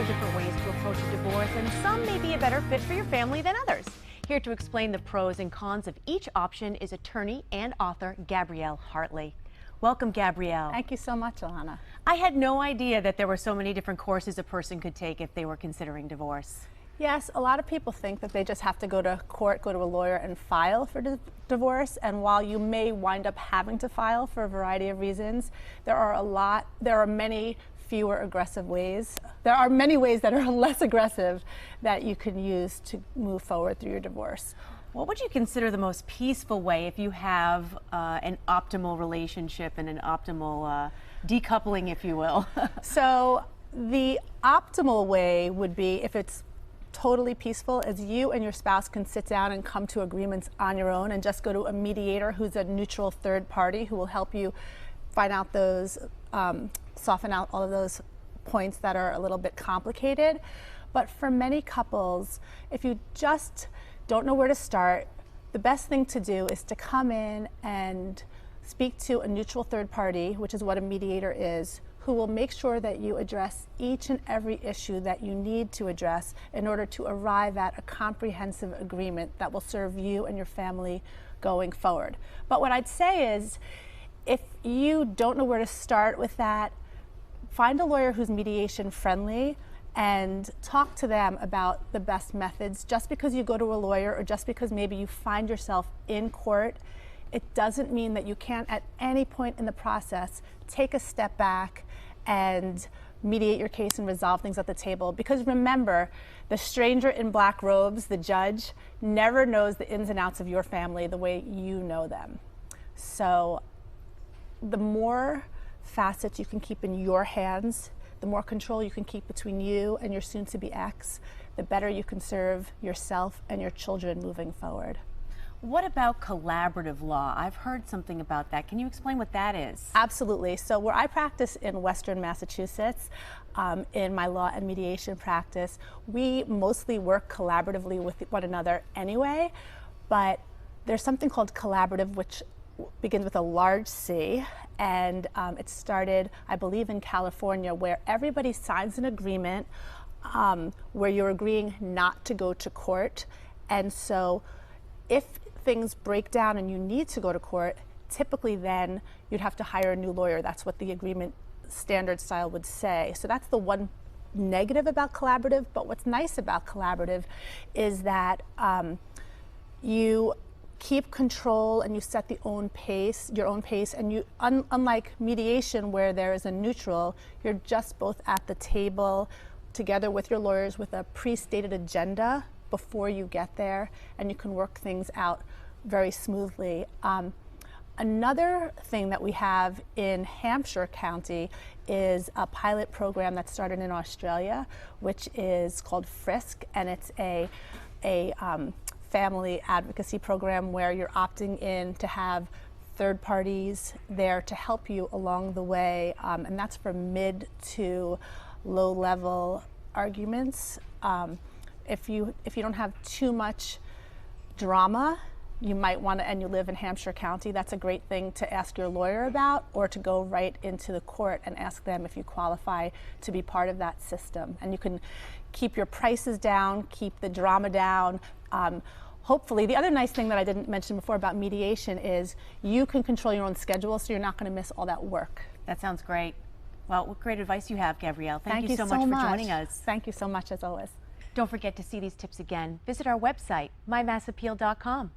several different ways to approach a divorce, and some may be a better fit for your family than others. Here to explain the pros and cons of each option is attorney and author Gabrielle Hartley. Welcome, Gabrielle. Thank you so much, Alana. I had no idea that there were so many different courses a person could take if they were considering divorce. Yes, a lot of people think that they just have to go to court, go to a lawyer, and file for divorce. And while you may wind up having to file for a variety of reasons, there are many fewer aggressive ways. There are many ways that are less aggressive that you can use to move forward through your divorce. What would you consider the most peaceful way if you have an optimal relationship and an optimal decoupling, if you will? So the optimal way would be, if it's totally peaceful, is you and your spouse can sit down and come to agreements on your own and just go to a mediator who's a neutral third party who will help you find out those, soften out all of those points that are a little bit complicated. But for many couples, if you just don't know where to start, the best thing to do is to come in and speak to a neutral third party, which is what a mediator is, who will make sure that you address each and every issue that you need to address in order to arrive at a comprehensive agreement that will serve you and your family going forward. But what I'd say is, if you don't know where to start with that, find a lawyer who's mediation friendly and talk to them about the best methods. Just because you go to a lawyer, or just because maybe you find yourself in court, it doesn't mean that you can't at any point in the process take a step back and mediate your case and resolve things at the table. Because remember, the stranger in black robes, the judge, never knows the ins and outs of your family the way you know them. So the more facets you can keep in your hands, the more control you can keep between you and your soon-to-be ex, the better you can serve yourself and your children moving forward. What about collaborative law? I've heard something about that. Can you explain what that is? Absolutely. So where I practice in Western Massachusetts, in my law and mediation practice, we mostly work collaboratively with one another anyway, but there's something called collaborative, which begins with a large C, and it started, I believe, in California, where everybody signs an agreement where you're agreeing not to go to court. And so if things break down and you need to go to court, typically then you'd have to hire a new lawyer. That's what the agreement standard style would say. So that's the one negative about collaborative. But what's nice about collaborative is that you keep control and you set your own pace, and you, unlike mediation where there is a neutral, you're just both at the table together with your lawyers with a pre-stated agenda before you get there, and you can work things out very smoothly. Another thing that we have in Hampshire County is a pilot program that started in Australia, which is called FRISC, and it's a family advocacy program where you're opting in to have third parties there to help you along the way, and that's for mid to low level arguments. If you don't have too much drama, you might want to, and you live in Hampshire County, that's a great thing to ask your lawyer about, or to go right into the court and ask them if you qualify to be part of that system. And you can keep your prices down, keep the drama down. Hopefully, the other nice thing that I didn't mention before about mediation is you can control your own schedule, so you're not going to miss all that work. That sounds great. Well, what great advice you have, Gabrielle. Thank you so much for joining us. Thank you so much, as always. Don't forget to see these tips again. Visit our website, mymassappeal.com.